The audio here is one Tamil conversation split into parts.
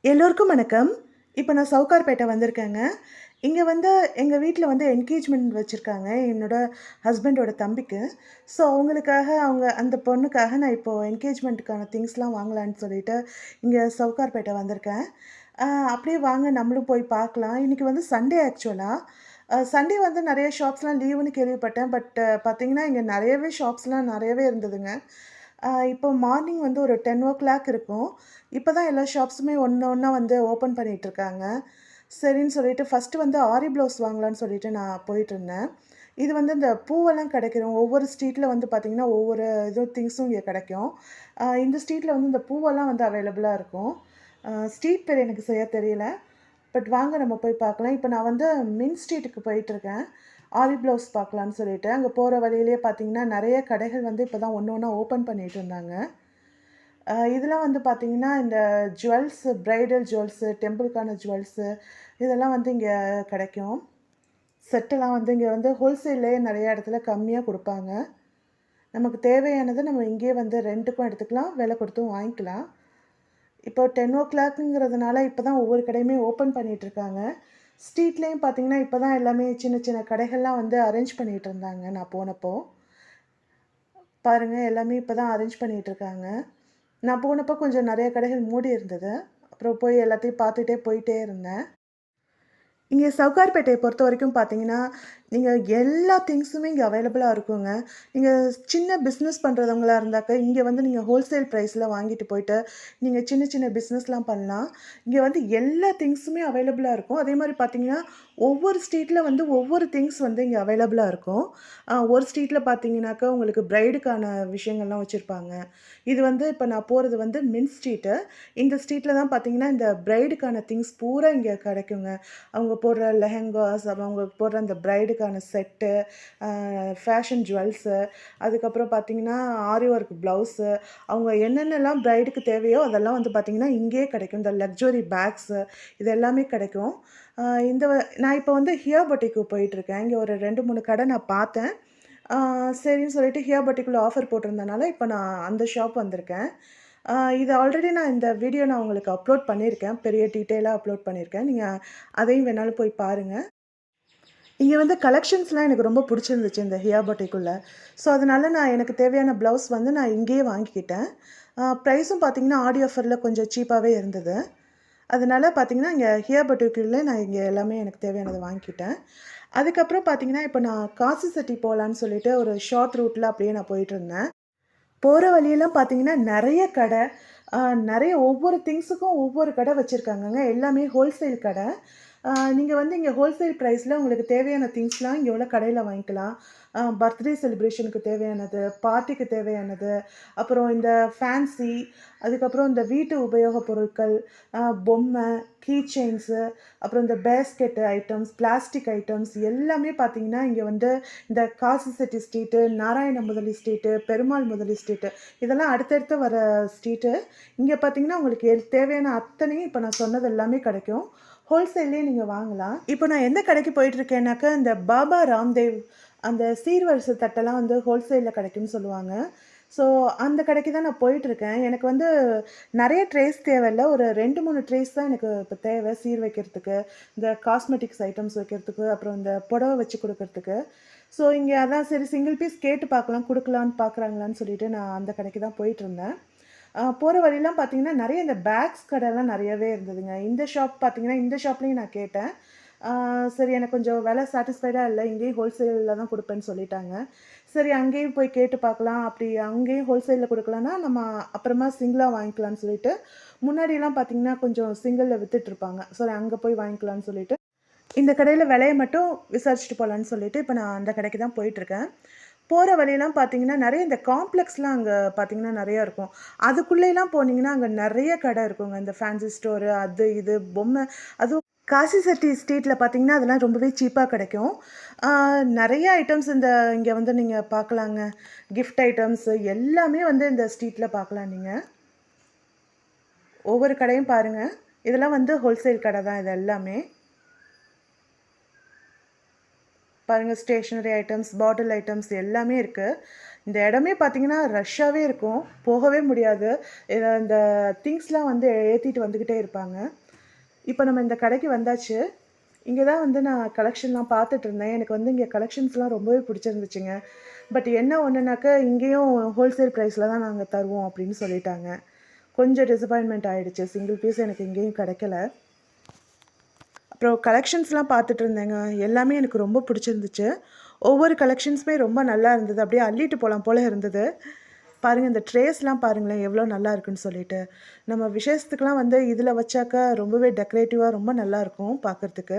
எல்லோருக்கும் வணக்கம். இப்போ நான் சவுகார்பேட்டை வந்திருக்கேங்க. இங்க வந்து எங்க வீட்ல வந்து என்கேஜ்மெண்ட் வச்சிருக்காங்க. என்னோட ஹஸ்பண்டோட தம்பிக்கு. ஸோ அவங்களுக்காக அந்த பொண்ணுக்காக நான் இப்போ என்கேஜ்மெண்ட்டுக்கான திங்ஸ்லாம் வாங்கலான்னு சொல்லிட்டு, இங்க சவுகார்பேட்டை வந்திருக்கேன். அ அப்படியே வாங்க நம்மளும் போய் பார்க்கலாம். இன்னைக்கு வந்து சண்டே ஆக்சுவலா. சண்டே வந்து நெறைய ஷாப்ஸ்லாம் லீவுன்னு கேள்விப்பட்டேன். பட் பார்த்தீங்கன்னா, இங்க நெறையவே ஷாப்ஸ்லாம் நெறையவே இருந்ததுங்க. இப்போ மார்னிங் வந்து ஒரு 10:00 இருக்கும். இப்ப தான் எல்லா ஷாப்ஸுமே ஒண்ணு ஒண்ணா வந்து ஓப்பன் பண்ணிட்டுருக்காங்க. சரின்னு சொல்லிட்டு ஃபர்ஸ்ட்டு வந்து ஆரி ப்ளவுஸ் வாங்கலான்னு சொல்லிட்டு நான் போயிட்டுருந்தேன். இது வந்து இந்த பூவெல்லாம் கிடைக்கும். ஒவ்வொரு ஸ்ட்ரீட்ல வந்து பார்த்தீங்கன்னா, ஒவ்வொரு திங்ஸும் இங்க கிடைக்கும். இந்த ஸ்ட்ரீட்ல வந்து இந்த பூவெல்லாம் வந்து அவைலபிளா இருக்கும். ஸ்ட்ரீட் பேர் எனக்கு சரியா தெரியல. பட் வாங்க நம்ம போய் பார்க்கலாம். இப்ப நான் வந்து மின் ஸ்ட்ரீட்டுக்கு போயிட்டுருக்கேன். ஆரி ப்ளவுஸ் பார்க்கலான்னு சொல்லிட்டு. அங்க போற வழியிலேயே பார்த்தீங்கன்னா, நெறைய கடைகள் வந்து இப்ப தான் ஒண்ணு ஒண்ணா ஓப்பன் பண்ணிட்டு இருந்தாங்க. இதெல்லாம் வந்து பார்த்தீங்கன்னா, இந்த ஜுவல்ஸு, பிரைடல் ஜுவல்ஸு, டெம்பிளுக்கான ஜுவல்ஸு இதெல்லாம் வந்து இங்க கிடைக்கும். செட்டெல்லாம் வந்து இங்க வந்து ஹோல்சேல்லயே நெறைய இடத்துல கம்மியா குடுப்பாங்க. நமக்கு தேவையானத நம்ம இங்கேயே வந்து ரென்ட்டுக்கும் எடுத்துக்கலாம், விலை குடுத்தும் வாங்கிக்கலாம். இப்போ 10:00ங்கிறதுனால இப்ப தான் ஒவ்வொரு கடையுமே ஓப்பன் பண்ணிட்டுருக்காங்க. ஸ்ட்ரீட்லயும் பார்த்தீங்கன்னா, இப்ப தான் எல்லாமே சின்ன சின்ன கடைகள்லாம் வந்து அரேஞ்ச் பண்ணிட்டு இருந்தாங்க நான் போனப்போ. பாருங்க எல்லாமே இப்ப தான் அரேஞ்ச் பண்ணிட்டுருக்காங்க. நான் போனப்போ கொஞ்சம் நெறைய கடைகள் மூடி இருந்தது. அப்புறம் போய் எல்லாத்தையும் பார்த்துட்டே போயிட்டே இருந்தேன். இங்க சவுகார்பேட்டைய பொறுத்தவரைக்கும் பார்த்தீங்கன்னா, நீங்க எல்லா திங்ஸுமே இங்க அவைலபிளா இருக்குங்க. நீங்க சின்ன பிசினஸ் பண்றவங்களா இருந்தாக்க, இங்க வந்து நீங்க ஹோல்சேல் பிரைஸ்ல வாங்கிட்டு போயிட்டு, நீங்க சின்ன சின்ன பிசினஸ்லாம் பண்ணலாம். இங்க வந்து எல்லா திங்ஸுமே அவைலபிளா இருக்கும். அதேமாரி பார்த்தீங்கன்னா, ஒவ்வொரு ஸ்ட்ரீட்ல வந்து ஒவ்வொரு திங்ஸ் வந்து இங்க அவைலபிளா இருக்கும். ஒரு ஸ்ட்ரீட்ல பார்த்தீங்கன்னாக்கா, உங்களுக்கு பிரைடுக்கான விஷயங்கள்லாம் வச்சிருப்பாங்க. இது வந்து இப்ப நான் போறது வந்து மின் ஸ்ட்ரீட்டு. இந்த ஸ்ட்ரீட்ல தான் பார்த்தீங்கன்னா, இந்த பிரைடுக்கான திங்ஸ் பூரா இங்க கிடைக்குங்க. அவங்க போடுற லெஹெங்காஸ், அவங்க போடுற அந்த பிரைடுக்கான செட்டு, ஃபேஷன் ஜுவல்ஸு, அதுக்கப்புறம் பார்த்தீங்கன்னா, ஆரி ஒர்க் ப்ளவுஸு, அவங்க என்னென்னலாம் பிரைடுக்கு தேவையோ அதெல்லாம் வந்து பார்த்தீங்கன்னா, இங்கேயே கிடைக்கும். இந்த லக்ஸுரி பேக்ஸு இது எல்லாமே கிடைக்கும். அ இந்த வ நான் இப்போ வந்து ஹியா பொட்டிக்கு போயிட்டுருக்கேன். இங்க ஒரு 2, 3 கடை நான் பார்த்தேன். ஆ சரின்னு சொல்லிட்டு ஹியா பொட்டிக்குள்ள ஆஃபர் போட்டிருந்தனால, இப்ப நான் அந்த ஷாப் வந்திருக்கேன். ஆ இது ஆல்ரெடி நான் இந்த வீடியோ நான் உங்களுக்கு அப்லோட் பண்ணியிருக்கேன். பெரிய டீட்டெயிலா அப்லோட் பண்ணியிருக்கேன். நீங்க அதையும் வேணாலும் போய் பாருங்க. இங்க வந்து கலெக்ஷன்ஸ்லாம் எனக்கு ரொம்ப புடிச்சிருந்துச்சு இந்த ஹியா பொட்டிக்குள்ள. ஸோ, அதனால நான் எனக்கு தேவையான ப்ளவுஸ் வந்து நான் இங்கேயே வாங்கிக்கிட்டேன். ப்ரைஸும் பார்த்தீங்கன்னா, ஆடி ஆஃபர்ல கொஞ்சம் சீப்பாவே இருந்தது. அதனால பார்த்தீங்கன்னா, இங்க ஹியா பொட்டிக்குள்ள நான் இங்க எல்லாமே எனக்கு தேவையானத வாங்கிக்கிட்டேன். அதுக்கப்புறம் பார்த்தீங்கன்னா, இப்ப நான் காசி செட்டி போலான்னு சொல்லிட்டு ஒரு ஷார்ட் ரூட்ல அப்படியே நான் போயிட்டுருந்தேன். போற வழியெல்லாம் பார்த்தீங்கன்னா, நெறைய கடை. அ நெறைய ஒவ்வொரு திங்ஸுக்கும் ஒவ்வொரு கடை வச்சிருக்காங்கங்க. எல்லாமே ஹோல்சேல் கடை. நீங்க வந்து இங்க ஹோல்சேல் பிரைஸ்ல உங்களுக்கு தேவையான திங்ஸ்லாம் இங்க உள்ள கடையில வாங்கிக்கலாம். பர்த்டே செலிப்ரேஷனுக்கு தேவையானது, பார்ட்டிக்கு தேவையானது, அப்புறம் இந்த ஃபேன்சி, அதுக்கப்புறம் இந்த வீட்டு உபயோகப் பொருட்கள், பொம்மை, கீ செயின்ஸு, அப்புறம் இந்த பேஸ்கெட் ஐட்டம்ஸ், பிளாஸ்டிக் ஐட்டம்ஸ் எல்லாமே பார்த்தீங்கன்னா, இங்க வந்து இந்த காசி செட்டி ஸ்ட்ரீட்டு, நாராயண முதலி ஸ்ட்ரீட்டு, பெருமாள் முதலி ஸ்ட்ரீட்டு இதெல்லாம் அடுத்தடுத்து வர ஸ்ட்ரீட்டு. இங்க பார்த்தீங்கன்னா, உங்களுக்கு தேவையான அத்தனையும் இப்ப நான் சொன்னது எல்லாமே கிடைக்கும். ஹோல்சேல்லயே நீங்க வாங்கலாம். இப்போ நான் எந்த கடைக்கு போயிட்டுருக்கேன்னாக்கா, இந்த பாபா ராம்தேவ் அந்த சீர்வரிசை தட்டெல்லாம் வந்து ஹோல்சேல்ல கிடைக்கும்னு சொல்லுவாங்க. ஸோ, அந்த கடைக்கு தான் நான் போயிட்டுருக்கேன். எனக்கு வந்து நெறைய ட்ரேஸ் தேவையில்ல. ஒரு 2, 3 ட்ரேஸ் தான் எனக்கு இப்ப தேவை. சீர் வைக்கிறதுக்கு, இந்த காஸ்மெட்டிக்ஸ் ஐட்டம்ஸ் வைக்கிறதுக்கு, அப்புறம் இந்த புடவ வச்சு குடுக்கறதுக்கு. ஸோ, இங்க அதான் சரி சிங்கிள் பீஸ் கேட்டு பார்க்கலாம், குடுக்கலான்னு பார்க்குறாங்களான்னு சொல்லிட்டு நான் அந்த கடைக்கு தான் போயிட்டுருந்தேன். போற வழிலாம் பார்த்தீங்கன்னா, நெறைய இந்த பேக்ஸ் கடைலாம் நெறையவே இருந்ததுங்க. இந்த ஷாப் பார்த்தீங்கன்னா, இந்த ஷாப்லயும் நான் கேட்டேன். ஆ சரி எனக்கு கொஞ்சம் விலை சாட்டிஸ்ஃபைடா இல்ல. இங்கேயும் ஹோல்சேல்ல தான் குடுப்பேன்னு சொல்லிட்டாங்க. சரி அங்கேயும் போய் கேட்டு பார்க்கலாம். அப்படி அங்கேயும் ஹோல்சேல்ல குடுக்கலன்னா, நம்ம அப்புறமா சிங்கிளா வாங்கிக்கலாம்னு சொல்லிட்டு, முன்னாடிலாம் பார்த்தீங்கன்னா, கொஞ்சம் சிங்கிள்ல வித்துட்டுருப்பாங்க. சரி அங்க போய் வாங்கிக்கலாம்னு சொல்லிட்டு, இந்த கடையில விலைய மட்டும் விசாரிச்சுட்டு போலான்னு சொல்லிட்டு, இப்ப நான் அந்த கடைக்கு தான் போயிட்டுருக்கேன். போற வழியெல்லாம் பார்த்தீங்கன்னா, நெறைய இந்த காம்ப்ளெக்ஸ்லாம் அங்க பார்த்தீங்கன்னா நெறைய இருக்கும். அதுக்குள்ளேலாம் போனீங்கன்னா, அங்க நெறைய கடை இருக்குங்க. இந்த ஃபேன்சி ஸ்டோரு அது, இது பொம்மை அதுவும் காசி செட்டி ஸ்ட்ரீட்ல பார்த்தீங்கன்னா, அதெல்லாம் ரொம்பவே சீப்பா கிடைக்கும். ஆ நெறைய ஐட்டம்ஸ் இங்க வந்து நீங்க பார்க்கலாங்க. கிஃப்ட் ஐட்டம்ஸ் எல்லாமே வந்து இந்த ஸ்ட்ரீட்ல பார்க்கலாம் நீங்க. ஒவ்வொரு கடையும் பாருங்க. இதெல்லாம் வந்து ஹோல்சேல் கடை தான் இது எல்லாமே. பாருங்க ஸ்டேஷனரி ஐட்டம்ஸ், பாட்டில் ஐட்டம்ஸ் எல்லாமே இருக்கு. இந்த இடமே பார்த்தீங்கன்னா ரஷ்ஷாவே இருக்கும். போகவே முடியாது. இந்த திங்ஸ்லாம் வந்து ஏத்திட்டு வந்துக்கிட்டே இருப்பாங்க. இப்போ நம்ம இந்த கடைக்கு வந்தாச்சு. இங்க தான் வந்து நான் கலெக்ஷன்லாம் பார்த்துட்டு இருந்தேன். எனக்கு வந்து இங்க கலெக்ஷன்ஸ்லாம் ரொம்பவே பிடிச்சிருந்துச்சுங்க. பட் என்ன ஒண்ணுனாக்கா, இங்கேயும் ஹோல்சேல் பிரைஸ்ல தான் நாங்க தருவோம் அப்படின்னு சொல்லிட்டாங்க. கொஞ்சம் டிசப்பாயின்ட்மென்ட் ஆயிடுச்சு. சிங்கிள் பீஸ் எனக்கு எங்கேயும் கிடைக்கல. அப்புறம் கலெக்ஷன்ஸ்லாம் பார்த்துட்டு இருந்தேங்க. எல்லாமே எனக்கு ரொம்ப பிடிச்சிருந்துச்சு. ஒவ்வொரு கலெக்ஷன்ஸுமே ரொம்ப நல்லா இருந்தது. அப்படியே அள்ளிட்டு போலாம் போல இருந்தது. பாருங்க இந்த ட்ரேஸ்லாம் பாருங்களேன் எவ்வளோ நல்லா இருக்குன்னு சொல்லிட்டு. நம்ம விசேஷத்துக்குலாம் வந்து இதில வச்சாக்கா ரொம்பவே டெக்கரேட்டிவா ரொம்ப நல்லாயிருக்கும் பார்க்கறதுக்கு.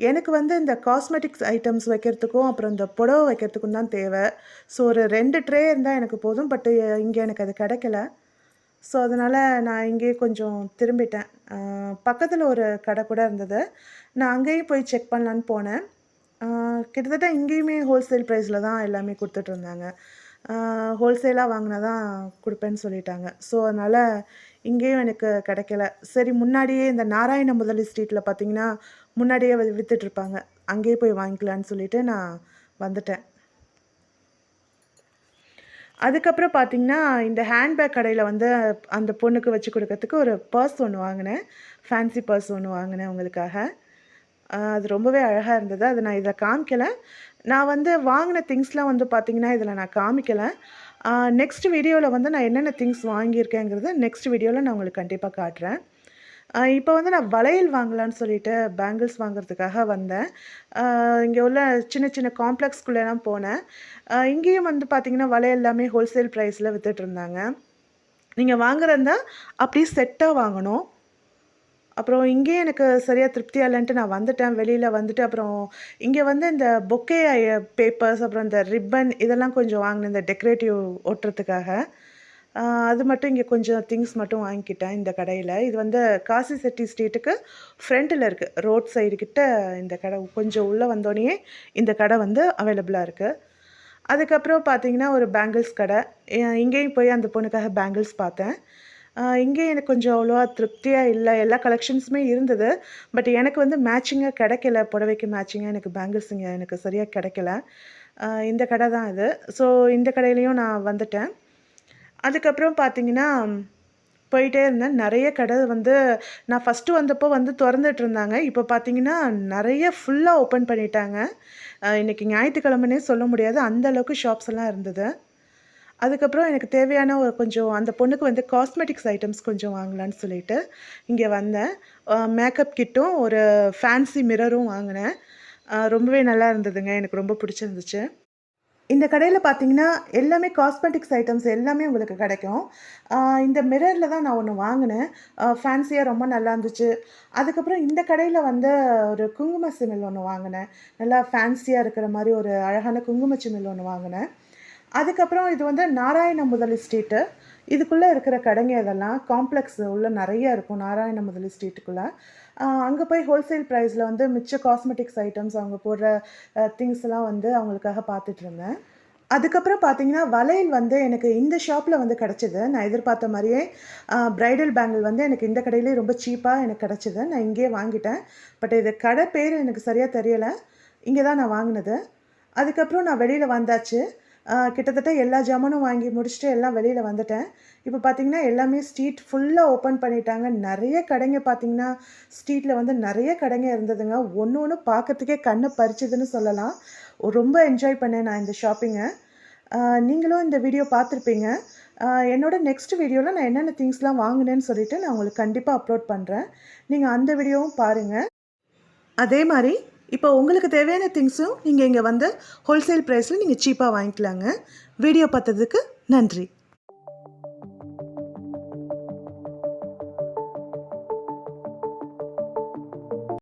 எனக்கு வந்து இந்த காஸ்மெட்டிக்ஸ் ஐட்டம்ஸ் வைக்கிறதுக்கும், அப்புறம் இந்த புடவ வைக்கிறதுக்கும் தான் தேவை. ஸோ ஒரு 2 ட்ரே இருந்தா எனக்கு போதும். பட் இங்க எனக்கு அது கிடைக்கல. ஸோ அதனால நான் இங்கேயே கொஞ்சம் திரும்பிட்டேன். பக்கத்துல ஒரு கடை கூட இருந்தது. நான் அங்கேயும் போய் செக் பண்ணலான்னு போனேன். அ கிட்டத்தட்ட இங்கேயுமே ஹோல்சேல் பிரைஸ்ல தான் எல்லாமே குடுத்துட்ருந்தாங்க. ஹோல்சேலா வாங்குனா தான் குடுப்பேன்னு சொல்லிட்டாங்க. ஸோ அதனால இங்கேயும் எனக்கு கிடைக்கல. சரி முன்னாடியே இந்த நாராயண முதலி ஸ்ட்ரீட்ல பார்த்தீங்கன்னா, முன்னாடியே வித்துட்ருப்பாங்க. அங்கேயே போய் வாங்கிக்கலான்னு சொல்லிட்டு நான் வந்துட்டேன். அதுக்கப்புறம் பார்த்தீங்கன்னா, இந்த ஹேண்ட்பேக் கடையில வந்து அந்த பொண்ணுக்கு வச்சு குடுக்கறதுக்கு ஒரு பர்ஸ் ஒண்ணு வாங்குனேன். ஃபேன்சி பர்ஸ் ஒண்ணு வாங்குனேன் அவங்களுக்காக. அது ரொம்பவே அழகா இருந்தது. அத நான் இதில காமிக்கல. நான் வந்து வாங்குன திங்ஸ்லாம் வந்து பார்த்தீங்கன்னா, இதில நான் காமிக்கல. நெக்ஸ்ட் வீடியோல வந்து நான் என்னென்ன திங்ஸ் வாங்கியிருக்கேங்கிறத நெக்ஸ்ட் வீடியோல நான் உங்களுக்கு கண்டிப்பா காட்டுறேன். இப்போ வந்து நான் வளையல் வாங்கலான்னு சொல்லிட்டு பேங்கிள்ஸ் வாங்குறதுக்காக வந்தேன். இங்கே உள்ள சின்ன சின்ன காம்ப்ளெக்ஸ்குள்ளலாம் போனேன். இங்கேயும் வந்து பார்த்தீங்கன்னா, வளையல் எல்லாமே ஹோல்சேல் பிரைஸ்ல வித்துட்ருந்தாங்க. நீங்க வாங்குறதா அப்படியே செட்டா வாங்கணும். அப்புறம் இங்கேயும் எனக்கு சரியா திருப்தியா இல்லன்ட்டு நான் வந்துட்டேன். வெளியில வந்துட்டு அப்புறம் இங்க வந்து இந்த பொக்கே பேப்பர்ஸ் அப்புறம் இந்த ரிப்பன் இதெல்லாம் கொஞ்சம் வாங்கினேன். இந்த டெக்கரேட்டிவ் ஒட்டுறதுக்காக. அ அது மட்டும் இங்க கொஞ்சம் திங்ஸ் மட்டும் வாங்கிக்கிட்டேன் இந்த கடையில. இது வந்து காசி செட்டி ஸ்ட்ரீட்டுக்கு ஃப்ரண்ட்ல இருக்கு. ரோட் சைடு கிட்ட இந்த கடை கொஞ்சம் உள்ள வந்தோனயே இந்த கடை வந்து அவைலபிளா இருக்கு. அதுக்கப்புறம் பார்த்தீங்கன்னா, ஒரு பேங்கிள்ஸ் கடை. இங்கேயும் போய் அந்த பொண்ணுக்காக பேங்கிள்ஸ் பார்த்தேன். இங்கேயும் எனக்கு கொஞ்சம் அவ்வளவா திருப்தியா இல்ல. எல்லா கலெக்ஷன்ஸுமே இருந்தது. பட் எனக்கு வந்து மேட்சிங்கா கிடைக்கல. புடவைக்கு மேட்சிங்கா எனக்கு பேங்கிள்ஸ் இங்க எனக்கு சரியா கிடைக்கல. இந்த கடை தான் இது. ஸோ இந்த கடையிலயும் நான் வந்துட்டேன். அதுக்கப்புறம் பார்த்தீங்கன்னா, போயிட்டே இருந்தேன். நெறைய கடை வந்து நான் ஃபர்ஸ்ட்டு வந்தப்போ வந்து தொறந்துட்டு இருந்தாங்க. இப்போ பார்த்தீங்கன்னா, நெறைய ஃபுல்லா ஓப்பன் பண்ணிட்டாங்க. இன்னைக்கு ஞாயித்துக்கிழமைன்னே சொல்ல முடியாது. அந்த அளவுக்கு ஷாப்ஸ் எல்லாம் இருந்தது. அதுக்கப்புறம் எனக்கு தேவையான ஒரு கொஞ்சம் அந்த பொண்ணுக்கு வந்து காஸ்மெட்டிக்ஸ் ஐட்டம்ஸ் கொஞ்சம் வாங்கலான்னு சொல்லிட்டு இங்க வந்தேன். மேக்கப் கிட்டும், ஒரு ஃபேன்சி மிரரும் வாங்குனேன். ரொம்பவே நல்லா இருந்ததுங்க. எனக்கு ரொம்ப பிடிச்சிருந்துச்சு. இந்த கடையில பார்த்தீங்கன்னா, எல்லாமே காஸ்மெட்டிக்ஸ் ஐட்டம்ஸ் எல்லாமே உங்களுக்கு கிடைக்கும். இந்த மிரர்ல தான் நான் ஒண்ணு வாங்குனேன். ஃபேன்சியா ரொம்ப நல்லா இருந்துச்சு. அதுக்கப்புறம் இந்த கடையில வந்து ஒரு குங்கும சிமிழ் ஒண்ணு வாங்குனேன். நல்லா ஃபேன்சியா இருக்கிற மாரி ஒரு அழகான குங்கும சிமிழ் ஒண்ணு வாங்குனேன். அதுக்கப்புறம் இது வந்து நாராயண முதலி ஸ்ட்ரீட்டு. இதுக்குள்ள இருக்கிற கடைங்க இதெல்லாம். காம்ப்ளெக்ஸ் உள்ள நெறைய இருக்கும் நாராயண முதலி ஸ்ட்ரீட்டுக்குள்ள. அங்க போய் ஹோல்சேல் பிரைஸ்ல வந்து மிச்ச காஸ்மெட்டிக்ஸ் ஐட்டம்ஸ் அவங்க போடுற திங்ஸ்லாம் வந்து அவங்களுக்காக பார்த்துட்டுருந்தேன். அதுக்கப்புறம் பார்த்தீங்கன்னா, வளையல் வந்து எனக்கு இந்த ஷாப்ல வந்து கிடைச்சது. நான் எதிர்பார்த்த மாரியே பிரைடல் பேங்கிள் வந்து எனக்கு இந்த கடையிலேயே ரொம்ப சீப்பா எனக்கு கிடைச்சது. நான் இங்கேயே வாங்கிட்டேன். பட் இது கடை பேரு எனக்கு சரியா தெரியல. இங்க தான் நான் வாங்குனது. அதுக்கப்புறம் நான் வெளியில வந்தாச்சு. கிட்டத்தட்ட எல்லா ஜாமானும் வாங்கி முடிச்சுட்டு எல்லாம் வெளியில வந்துட்டேன். இப்போ பார்த்தீங்கன்னா, எல்லாமே ஸ்ட்ரீட் ஃபுல்லா ஓப்பன் பண்ணிட்டாங்க. நெறைய கடைங்க பார்த்தீங்கன்னா, ஸ்ட்ரீட்ல வந்து நெறைய கடைங்க இருந்ததுங்க. ஒண்ணு ஒண்ணு பார்க்கறதுக்கே கண்ண பறிச்சுதுன்னு சொல்லலாம். ரொம்ப என்ஜாய் பண்ணேன் நான் இந்த ஷாப்பிங்க. நீங்களும் இந்த வீடியோ பார்த்துருப்பீங்க. என்னோட நெக்ஸ்ட் வீடியோல நான் என்னென்ன திங்ஸ்லாம் வாங்குனேன்னு சொல்லிட்டு நான் உங்களுக்கு கண்டிப்பா அப்லோட் பண்றேன். நீங்க அந்த வீடியோவும் பாருங்க. அதே மாரி, இப்போ உங்களுக்கு தேவையான திங்ஸும் நீங்க இங்க வந்து ஹோல்சேல் பிரைஸ்ல நீங்க சீப்பா வாங்கிக்கலாங்க. வீடியோ பார்த்ததுக்கு நன்றி.